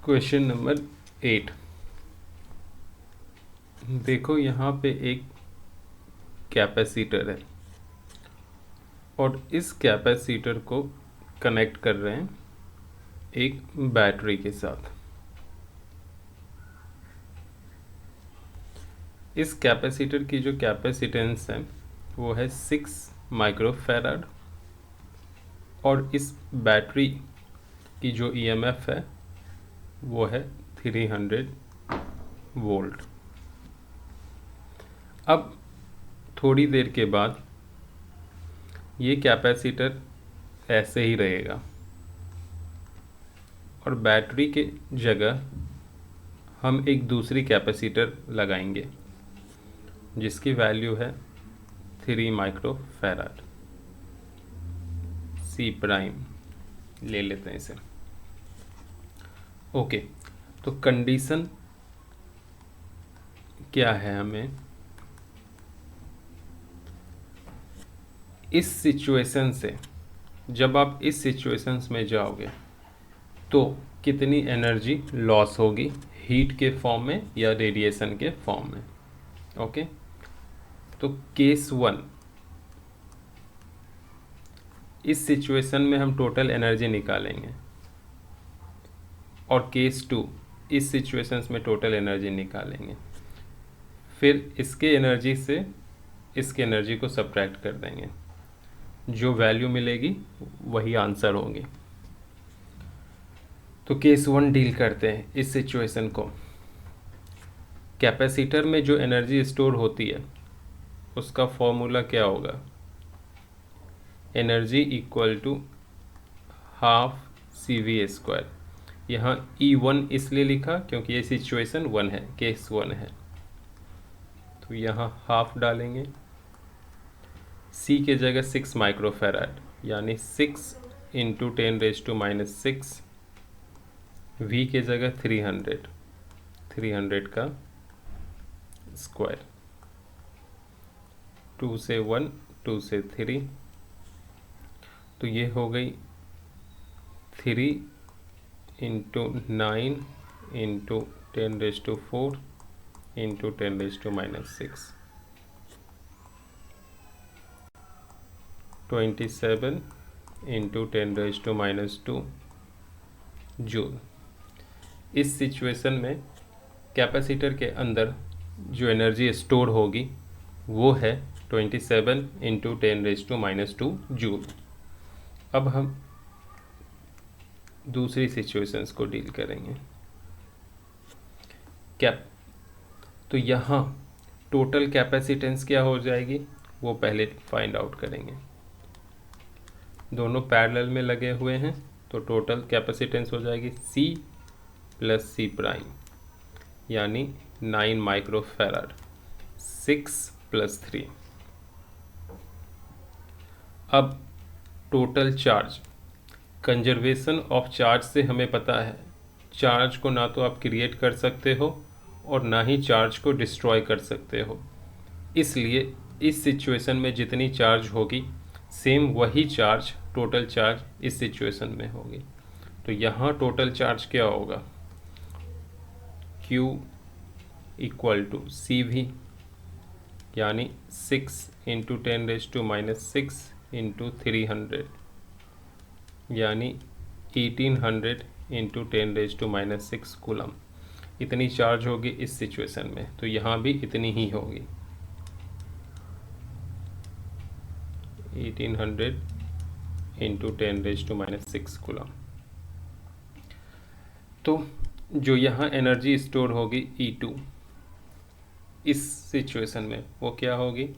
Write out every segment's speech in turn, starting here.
Question number 8। देखो यहाँ पे एक कैपेसिटर है और इस कैपेसिटर को कनेक्ट कर रहे हैं एक बैटरी के साथ। इस कैपेसिटर की जो कैपेसिटेंस है वो है 6 माइक्रोफैराड और इस बैटरी की जो ईएमएफ है वो है 300 वोल्ट। अब थोड़ी देर के बाद ये कैपेसिटर ऐसे ही रहेगा और बैटरी के जगह हम एक दूसरी कैपेसिटर लगाएंगे जिसकी वैल्यू है 3 माइक्रोफैराड। सी प्राइम ले लेते हैं इसे। ओके, तो कंडीशन क्या है, हमें इस सिचुएशन से, जब आप इस सिचुएशंस में जाओगे तो कितनी एनर्जी लॉस होगी, हीट के फॉर्म में या रेडिएशन के फॉर्म में। ओके, तो केस 1, इस सिचुएशन में हम टोटल एनर्जी निकालेंगे और केस 2, इस सिचुएशंस में टोटल एनर्जी निकालेंगे। फिर इसके एनर्जी से इसके एनर्जी को सब्ट्रैक्ट कर देंगे, जो वैल्यू मिलेगी वही आंसर होगी। तो केस 1 डील करते हैं इस सिचुएशन को। कैपेसिटर में जो एनर्जी स्टोर होती है उसका फॉर्मूला क्या होगा, energy equal to half CV²। यहाँ E1 इसलिए लिखा क्योंकि ये सिचुएशन 1 है, केस 1 है, तो यहाँ हाफ डालेंगे। C के जगह 6 माइक्रोफैराड यानी 6 इंटू 10⁻⁻⁶। V के जगह 300 का स्क्वायर। 2 से 1, 2 से 3, तो ये हो गई 3 into 9 into 10⁻⁴ into 10⁻⁻⁶, 27 into 10⁻² joule. इस सिचुएशन में कैपेसिटर के अंदर जो एनर्जी स्टोर होगी वो है 27 इंटू 10⁻² जूल। अब हम दूसरी सिचुएशंस को डील करेंगे। तो यहाँ टोटल कैपेसिटेंस क्या हो जाएगी वो पहले फाइंड आउट करेंगे। दोनों पैरेलल में लगे हुए हैं तो टोटल कैपेसिटेंस हो जाएगी C प्लस C प्राइम यानी 9 माइक्रोफैराड, 6 प्लस 3। अब total charge, conservation of charge से हमें पता है चार्ज को ना तो आप क्रिएट कर सकते हो और ना ही चार्ज को डिस्ट्रॉय कर सकते हो। इसलिए इस सिचुएशन में जितनी चार्ज होगी सेम वही चार्ज, टोटल चार्ज इस सिचुएशन में होगी। तो यहाँ टोटल चार्ज क्या होगा, Q इक्वल टू CV यानी 6 इंटू 10⁻⁶ इंटू 300 यानी 1800 इंटू 10⁻⁶ कूलम। इतनी चार्ज होगी इस सिचुएशन में, तो यहाँ भी इतनी ही होगी, 1800 इंटू 10⁻⁶ कूलम। तो जो यहाँ एनर्जी स्टोर होगी E2 इस सिचुएशन में वो क्या होगी,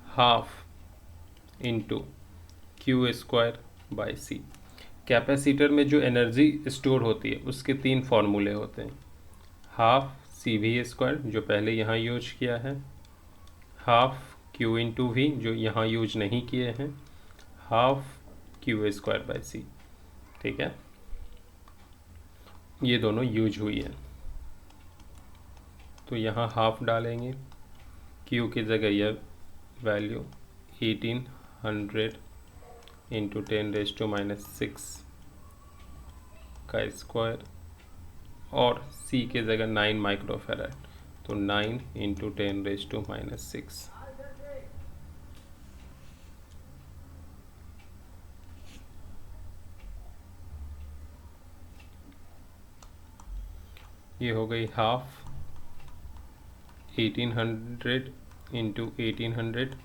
हाफ इंटू Q²/C। कैपेसिटर में जो एनर्जी स्टोर होती है उसके 3 फार्मूले होते हैं, हाफ CV² जो पहले यहाँ यूज किया है, हाफ Q इंटू V जो यहाँ यूज नहीं किए हैं, हाफ Q²/C। ठीक है, ये दोनों यूज हुई है तो यहाँ हाफ डालेंगे। Q की जगह यह वैल्यू 1800 इंटू 10⁻⁶ का स्क्वायर और C के जगह 9 माइक्रोफेराड, तो 9 इंटू 10⁻⁻⁶। ये हो गई half 1800 into 1800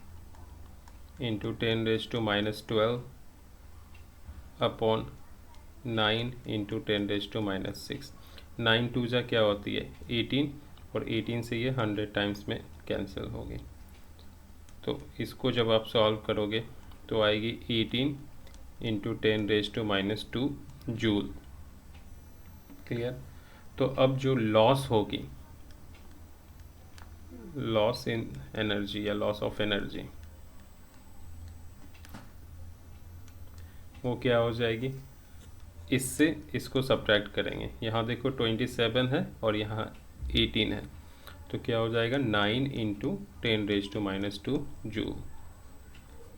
into 10⁻12 upon 9 into 10⁻⁶। 9 टू जा क्या होती है 18, और 18 से ये 100 टाइम्स में कैंसिल होगी। तो इसको जब आप सॉल्व करोगे तो आएगी 18 इंटू 10⁻² जूल। क्लियर। तो अब जो लॉस होगी, लॉस इन एनर्जी या लॉस ऑफ एनर्जी, वो क्या हो जाएगी, इससे इसको सब्ट्रैक्ट करेंगे। यहाँ देखो 27 है और यहाँ 18 है, तो क्या हो जाएगा 9 इंटू 10⁻² जूल।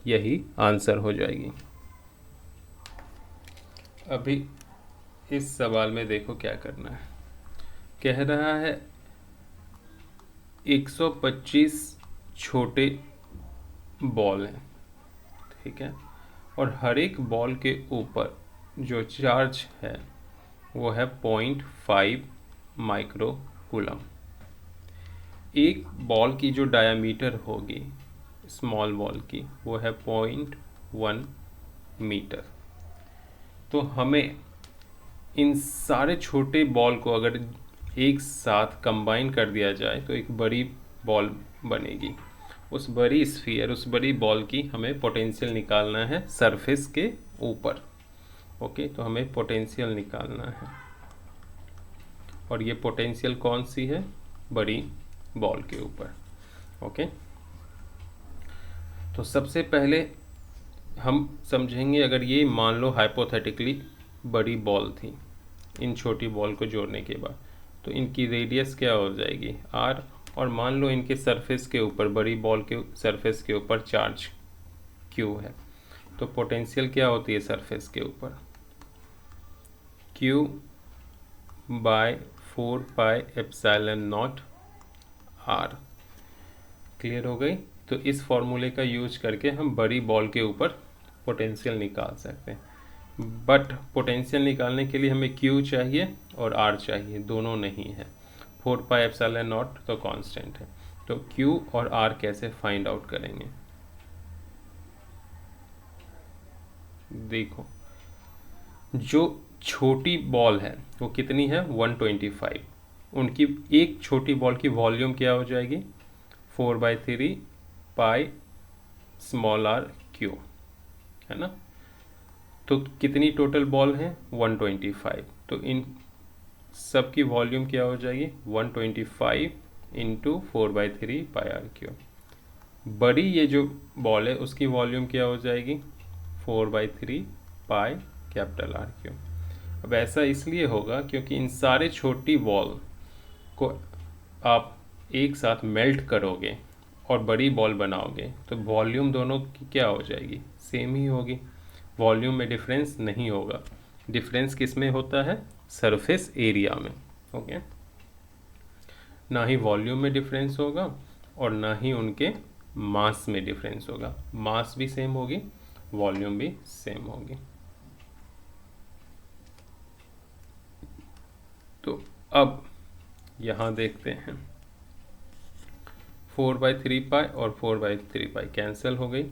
यही आंसर हो जाएगी। अभी इस सवाल में देखो क्या करना है। कह रहा है 125 छोटे बॉल हैं, ठीक है, और हर एक बॉल के ऊपर जो चार्ज है वो है 0.5 माइक्रो कूलम। एक बॉल की जो डायामीटर होगी स्मॉल बॉल की वो है 0.1 मीटर। तो हमें इन सारे छोटे बॉल को अगर एक साथ कंबाइन कर दिया जाए तो एक बड़ी बॉल बनेगी। उस बड़ी स्फीयर, उस बड़ी बॉल की हमें पोटेंशियल निकालना है सरफेस के ऊपर। ओके, तो हमें पोटेंशियल निकालना है, और ये पोटेंशियल कौन सी है, बड़ी बॉल के ऊपर। ओके, तो सबसे पहले हम समझेंगे, अगर ये मान लो हाइपोथेटिकली बड़ी बॉल थी, इन छोटी बॉल को जोड़ने के बाद तो इनकी रेडियस क्या हो जाएगी r, और मान लो इनके सरफेस के ऊपर, बड़ी बॉल के सरफेस के ऊपर चार्ज q है, तो पोटेंशियल क्या होती है सरफेस के ऊपर, q बाय 4πε0 r। क्लियर हो गई। तो इस फॉर्मूले का यूज करके हम बड़ी बॉल के ऊपर पोटेंशियल निकाल सकते हैं, बट पोटेंशियल निकालने के लिए हमें Q चाहिए और R चाहिए, दोनों नहीं है। 4πε0 तो कांस्टेंट है, तो Q और R कैसे फाइंड आउट करेंगे। देखो, जो छोटी बॉल है वो कितनी है 125, उनकी एक छोटी बॉल की वॉल्यूम क्या हो जाएगी 4/3 पाई स्मॉल r क्यू, है ना। तो कितनी टोटल बॉल है 125, तो इन सब की वॉल्यूम क्या हो जाएगी 125 इंटू 4/3 पाई आर क्यू। बड़ी ये जो बॉल है उसकी वॉल्यूम क्या हो जाएगी 4/3 पाई कैपिटल आर क्यू। अब ऐसा इसलिए होगा क्योंकि इन सारे छोटी बॉल को आप एक साथ मेल्ट करोगे और बड़ी बॉल बनाओगे तो वॉल्यूम दोनों की क्या हो जाएगी, सेम ही होगी। वॉल्यूम में डिफरेंस नहीं होगा। डिफरेंस किस में होता है, सरफेस एरिया में। ओके, ना ही वॉल्यूम में डिफरेंस होगा और ना ही उनके मास में डिफरेंस होगा। मास भी सेम होगी, वॉल्यूम भी सेम होगी। तो अब यहाँ देखते हैं 4/3 पाई और 4/3 पाई कैंसिल हो गई।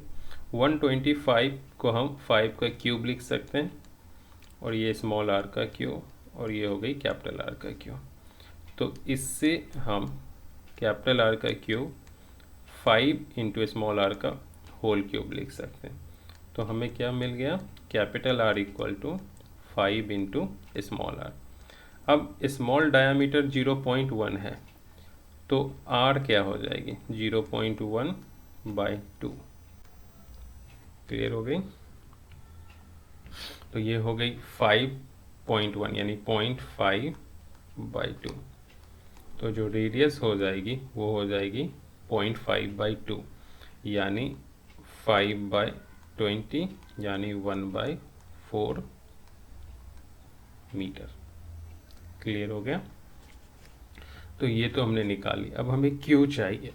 125 को हम 5 का क्यूब लिख सकते हैं, और ये स्मॉल r का क्यूब, और ये हो गई कैपिटल R का क्यूब। तो इससे हम कैपिटल R का क्यूब 5 इंटू स्मॉल r का होल क्यूब लिख सकते हैं। तो हमें क्या मिल गया, capital R equal to 5 into small r। अब स्मॉल डायामीटर 0.1 है, तो R क्या हो जाएगी 0.1/2। क्लियर हो गई। तो ये हो गई 5.1 यानी 0.5/2। तो जो रेडियस हो जाएगी वो हो जाएगी 0.5/2 यानी 5/20 यानी 1/4 मीटर। क्लियर हो गया। तो ये तो हमने निकाली। अब हमें क्यू चाहिए।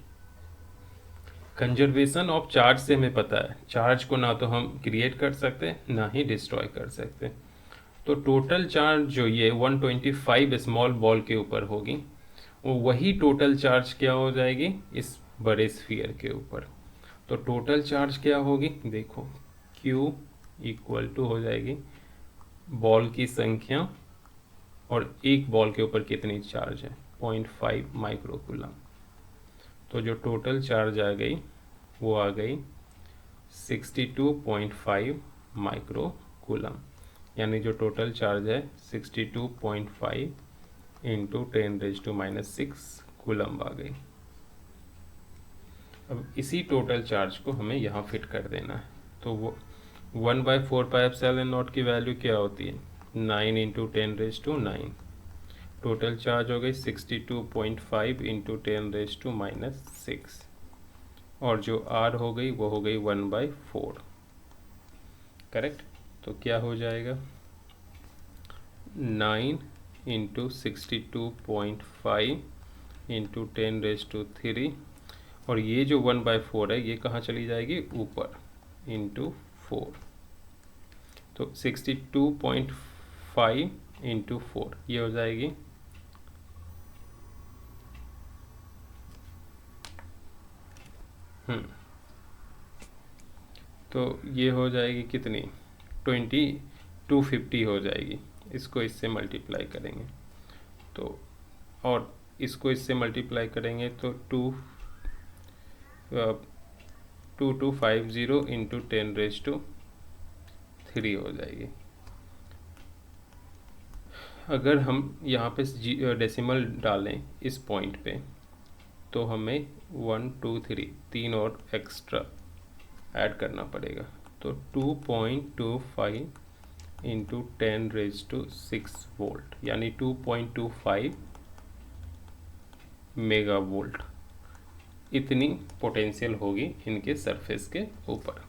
कंजर्वेशन ऑफ चार्ज से हमें पता है चार्ज को ना तो हम क्रिएट कर सकते ना ही डिस्ट्रॉय कर सकते। तो टोटल चार्ज जो ये 125 स्मॉल बॉल के ऊपर होगी, वो वही टोटल चार्ज क्या हो जाएगी इस बड़े स्फीयर के ऊपर। तो टोटल चार्ज क्या होगी, देखो Q इक्वल टू हो जाएगी बॉल की संख्या और एक बॉल के ऊपर कितनी चार्ज है, 0.5 माइक्रो कूलम। तो जो टोटल चार्ज आ गई वो आ गई 62.5 माइक्रो कूलम, यानी जो टोटल चार्ज है 62.5 इंटू 10⁻⁻6 कूलम आ गई। अब इसी टोटल चार्ज को हमें यहाँ फिट कर देना है। तो वो 1/4πε0 की वैल्यू क्या होती है, 9 इंटू 10⁻9। टोटल चार्ज हो गई 62.5 इंटू 10⁻⁻6 और जो R हो गई वो हो गई 1/4। करेक्ट। तो क्या हो जाएगा 9 इंटू 62.5 इंटू 10⁻³ और ये जो 1/4 है ये कहाँ चली जाएगी ऊपर इंटू 4। तो 62.5 इंटू 4 ये हो जाएगी तो ये हो जाएगी कितनी 250 हो जाएगी। इसको इससे मल्टीप्लाई करेंगे तो, और इसको इससे मल्टीप्लाई करेंगे तो 2250 इंटू 10⁻³ हो जाएगी। अगर हम यहाँ पे डेसिमल डालें इस पॉइंट पे तो हमें 1 2 3 तीन और एक्स्ट्रा ऐड करना पड़ेगा। तो 2.25 इंटू 10⁻6 वोल्ट यानी 2.25 मेगा वोल्ट, इतनी पोटेंशियल होगी इनके सरफेस के ऊपर।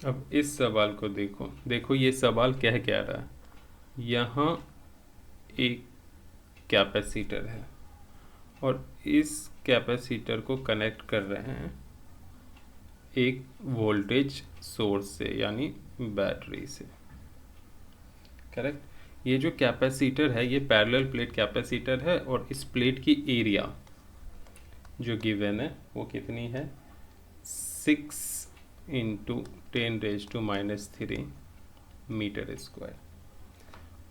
अब इस सवाल को देखो, देखो ये सवाल क्या रहा है। यहाँ एक कैपेसिटर है और इस कैपेसिटर को कनेक्ट कर रहे हैं एक वोल्टेज सोर्स से यानी बैटरी से। करेक्ट। ये जो कैपेसिटर है ये पैरेलल प्लेट कैपेसिटर है और इस प्लेट की एरिया जो गिवन है वो कितनी है 6 इंटू 10⁻³ मीटर स्क्वायर।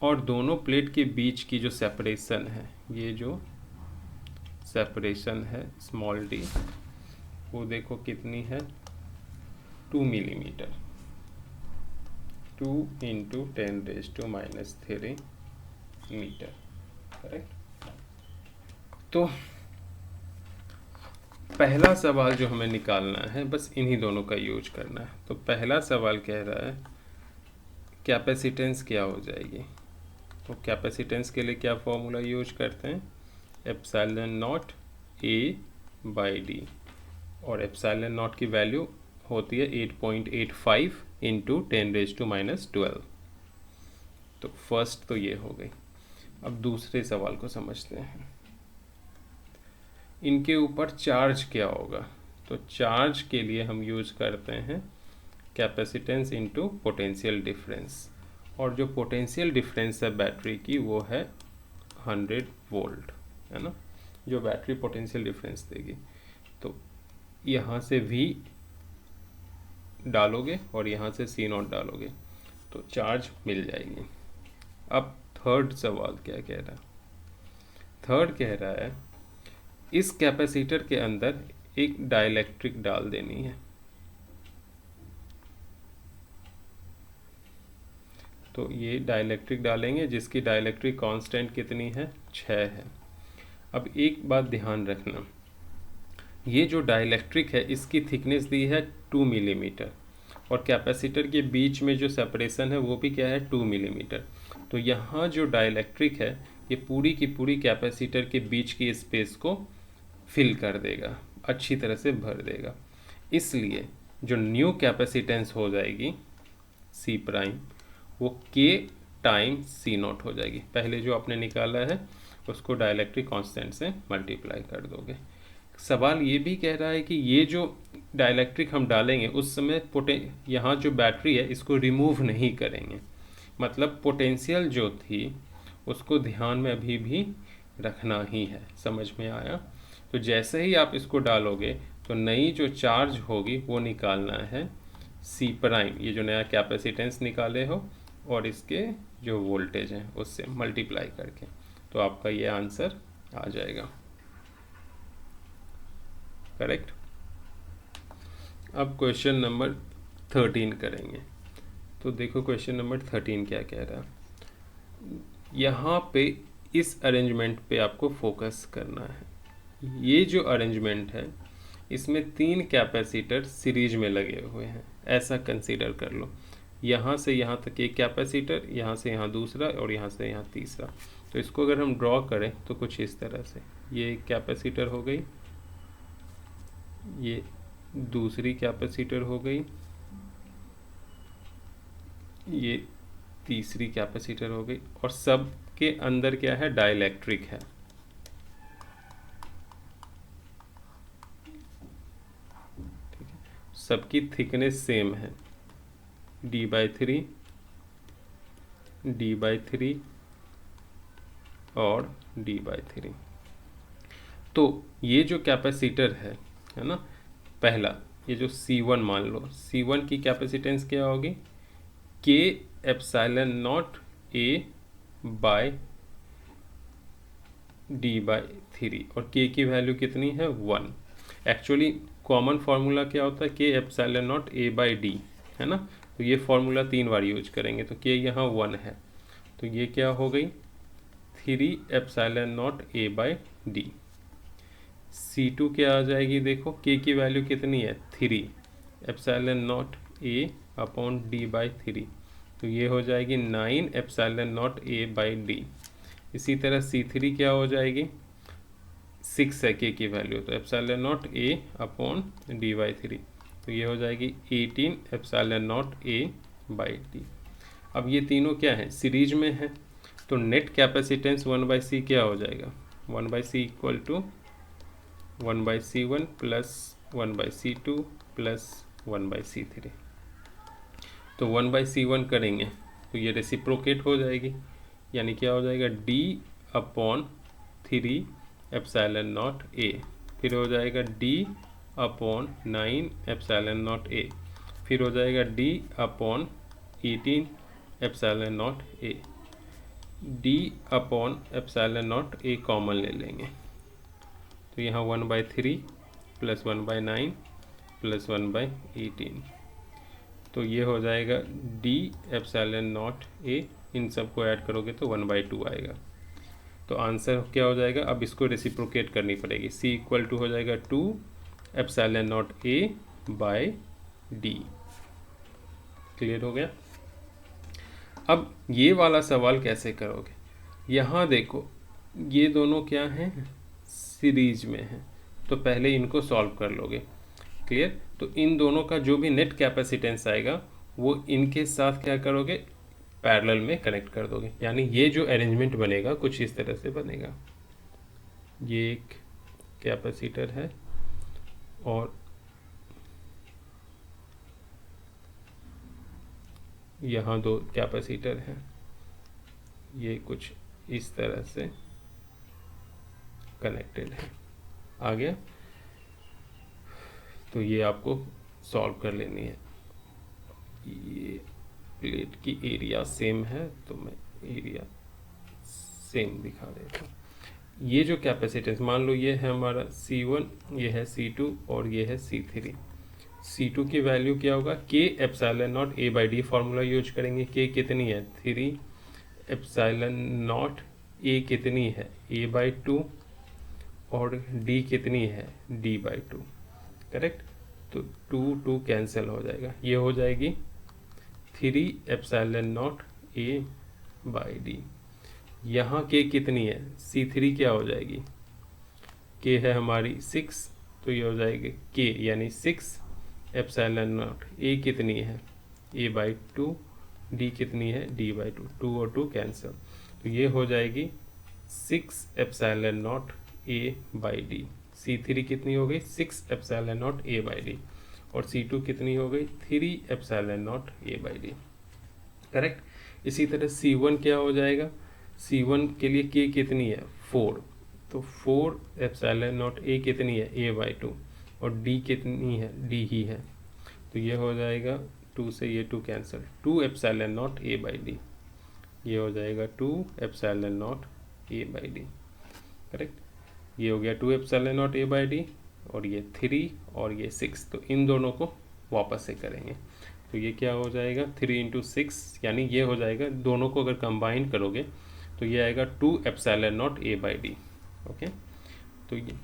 और दोनों प्लेट के बीच की जो सेपरेशन है, ये जो सेपरेशन है स्मॉल d वो देखो कितनी है 2 मिलीमीटर। 2 into 10⁻³ metre. करेक्ट। तो पहला सवाल जो हमें निकालना है बस इन्हीं दोनों का यूज करना है। तो पहला सवाल कह रहा है कैपेसिटेंस क्या हो जाएगी। तो कैपेसिटेंस के लिए क्या फॉर्मूला यूज करते हैं, ε0 A/d और ε0 की वैल्यू होती है 8.85 इंटू 10⁻12। तो फर्स्ट तो ये हो गई। अब दूसरे सवाल को समझते हैं। इनके ऊपर चार्ज क्या होगा। तो चार्ज के लिए हम यूज करते हैं कैपेसिटेंस इंटू पोटेंशियल डिफरेंस, और जो पोटेंशियल डिफरेंस है बैटरी की वो है 100 वोल्ट, है ना, जो बैटरी पोटेंशियल डिफरेंस देगी। तो यहाँ से V डालोगे और यहाँ से C0 डालोगे तो चार्ज मिल जाएगी। अब थर्ड सवाल क्या कह रहा है, थर्ड कह रहा है इस कैपेसिटर के अंदर एक डाइलेक्ट्रिक डाल देनी है। तो ये डाइलेक्ट्रिक डालेंगे जिसकी डाइलेक्ट्रिक कांस्टेंट कितनी है 6 है। अब एक बात ध्यान रखना, ये जो डाइलेक्ट्रिक है इसकी थिकनेस दी है 2 मिलीमीटर और कैपेसिटर के बीच में जो सेपरेशन है वो भी क्या है 2 मिलीमीटर। तो यहाँ जो डाइलेक्ट्रिक है ये पूरी की पूरी कैपेसिटर के बीच की स्पेस को फिल कर देगा, अच्छी तरह से भर देगा। इसलिए जो न्यू कैपेसिटेंस हो जाएगी C प्राइम वो के टाइम सी नॉट हो जाएगी। पहले जो आपने निकाला है उसको डाइलेक्ट्रिक कांस्टेंट से मल्टीप्लाई कर दोगे। सवाल ये भी कह रहा है कि ये जो डाइलेक्ट्रिक हम डालेंगे उस समय यहाँ जो बैटरी है इसको रिमूव नहीं करेंगे, मतलब पोटेंशियल जो थी उसको ध्यान में अभी भी रखना ही है। समझ में आया? तो जैसे ही आप इसको डालोगे तो नई जो चार्ज होगी वो निकालना है सी प्राइम, ये जो नया कैपेसिटेंस निकाले हो, और इसके जो वोल्टेज हैं उससे मल्टीप्लाई करके, तो आपका ये आंसर आ जाएगा। करेक्ट। अब क्वेश्चन नंबर 13 करेंगे। तो देखो क्वेश्चन नंबर 13 क्या कह रहा है। यहाँ पे इस अरेंजमेंट पे आपको फोकस करना है। ये जो अरेंजमेंट है इसमें 3 कैपेसिटर सीरीज में लगे हुए हैं, ऐसा कंसीडर कर लो। यहाँ से यहाँ तक एक कैपेसिटर, यहाँ से यहाँ दूसरा, और यहाँ से यहाँ तीसरा। तो इसको अगर हम ड्रॉ करें तो कुछ इस तरह से, ये एक कैपेसिटर हो गई, ये दूसरी कैपेसिटर हो गई, ये तीसरी कैपेसिटर हो गई, और सब के अंदर क्या है, डाइलेक्ट्रिक है। ठीक है, सबकी थिकनेस सेम है, d/3, d/3 और d/3। तो ये जो कैपेसिटर है ना, पहला ये जो C1 मान लो, C1 की कैपेसिटेंस क्या होगी, K epsilon naught A by d/3, और K की वैल्यू कितनी है, 1। एक्चुअली कॉमन फार्मूला क्या होता है, K एप्सिलॉन नॉट A/d, है ना। तो ये फार्मूला 3 बार यूज करेंगे, तो K यहाँ 1 है, तो ये क्या हो गई, 3 एप्सिलॉन नॉट A/d। C2 क्या आ जाएगी, देखो K की वैल्यू कितनी है, 3 एप्सिलॉन नॉट A/d/3, तो ये हो जाएगी 9 एप्सिलॉन नॉट A/d। इसी तरह C3 क्या हो जाएगी, 6 है K की वैल्यू, तो एप्सिलॉन नॉट A/d/3, तो ये हो जाएगी 18 एप्सिलॉन नॉट A/d। अब ये तीनों क्या है, सीरीज में है, तो नेट कैपेसिटेंस 1/c क्या हो जाएगा, 1/c equal to 1/c1 plus 1/c2 plus 1/c3। तो 1/c1 करेंगे तो ये रेसिप्रोकेट हो जाएगी, यानी क्या हो जाएगा, d/3 एप्सिलॉन नॉट A, फिर हो जाएगा d/9 एप्सिलॉन नॉट A, फिर हो जाएगा d/18 एप्सिलॉन नॉट A। d/एप्सिलॉन नॉट A कॉमन ले लेंगे, तो यहाँ 1/3 प्लस 1/9 प्लस 1/18, तो ये हो जाएगा d एप्सिलॉन नॉट A। इन सबको ऐड करोगे तो 1/2 आएगा। तो आंसर क्या हो जाएगा, अब इसको रेसिप्रोकेट करनी पड़ेगी, c इक्वल टू हो जाएगा 2 एप्सिलॉन नॉट A/d। क्लियर हो गया। अब ये वाला सवाल कैसे करोगे, यहाँ देखो ये दोनों क्या हैं, सीरीज में हैं, तो पहले इनको सॉल्व कर लोगे। क्लियर। तो इन दोनों का जो भी नेट कैपेसिटेंस आएगा वो इनके साथ क्या करोगे, पैरेलल में कनेक्ट कर दोगे, यानी ये जो अरेंजमेंट बनेगा कुछ इस तरह से बनेगा। ये एक कैपेसिटर है और यहाँ 2 कैपेसिटर हैं, ये कुछ इस तरह से कनेक्टेड है। आ गया। तो ये आपको सॉल्व कर लेनी है। ये प्लेट की एरिया सेम है तो मैं एरिया सेम दिखा देता हूँ। ये जो कैपेसिटेंस मान लो ये है हमारा C1, ये है C2 और ये है C3। C2 की वैल्यू क्या होगा, K epsilon not A/d formula use करेंगे। K कितनी है, 3 एप्सिलॉन नॉट A कितनी है, A/2, और D कितनी है, D/2। करेक्ट। तो 2 कैंसिल हो जाएगा, ये हो जाएगी 3 एप्सिलॉन नॉट A/d। यहाँ K कितनी है, C3 क्या हो जाएगी, K है हमारी 6, तो ये हो जाएगी K यानी 6 एप्सिलॉन नॉट A कितनी है, A/2, डी कितनी है, डी बाई टू, टू और टू कैंसिल, तो ये हो जाएगी 6 epsilon naught A by D. C3 कितनी हो गई, 6 epsilon naught A by D, और C2 कितनी हो गई, 3 epsilon naught A by d. Correct. इसी तरह C1 क्या हो जाएगा, C1 के लिए K कितनी है, 4, तो 4 एप्सिलॉन नॉट ए कितनी है, ए बाई टू, और D कितनी है, D ही है, तो ये हो जाएगा 2 से ये 2 cancel, 2 epsilon naught A by D, ये हो जाएगा 2 epsilon naught A by d. Correct. ये हो गया 2 epsilon naught A by D, और ये 3 और ये 6, तो इन दोनों को वापस से करेंगे, तो ये क्या हो जाएगा 3 इंटू 6, यानी ये हो जाएगा, दोनों को अगर कंबाइन करोगे तो ये आएगा 2 epsilon naught A by D. Okay, तो ये,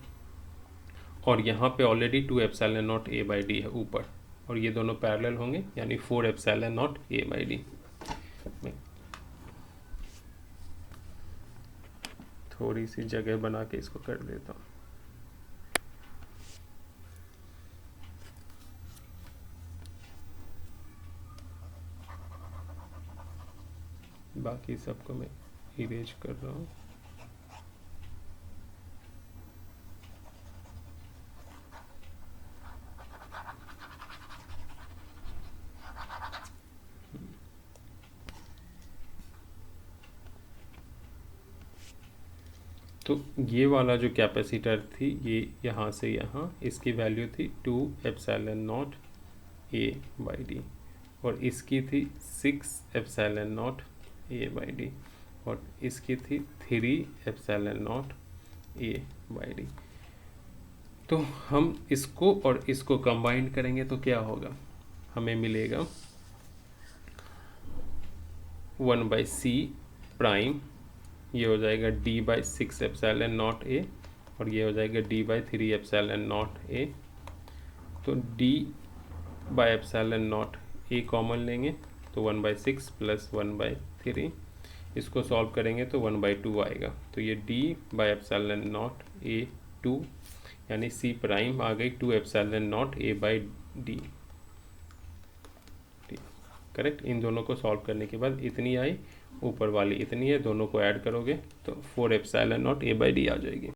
और यहाँ पे already 2 epsilon naught A by D है ऊपर, और ये दोनों पैरेलल होंगे, यानी 4 epsilon naught A by D. थोड़ी सी जगह बना के इसको कर देता हूँ। बाकी सबको मैं इरेज कर रहा हूँ। तो ये वाला जो कैपेसिटर थी, ये यहाँ से यहाँ, इसकी वैल्यू थी 2 epsilon naught A by D, और इसकी थी 6 epsilon naught A by D, और इसकी थी 3 epsilon naught A by D. तो हम इसको और इसको कंबाइन करेंगे तो क्या होगा, हमें मिलेगा 1 बाई सी प्राइम, ये हो जाएगा d by 6 epsilon naught A, और ये हो जाएगा d by 3 epsilon naught A. तो d by epsilon naught A common लेंगे तो 1 बाई 6 प्लस 1 बाई 3, इसको सॉल्व करेंगे तो 1 बाई 2 आएगा, तो ये d by epsilon naught A 2, यानी सी प्राइम आ गई 2 epsilon naught A by d. Correct. इन दोनों को सॉल्व करने के बाद इतनी आई, ऊपर वाली इतनी है, दोनों को ऐड करोगे तो 4 epsilon naught A by d आ जाएगी।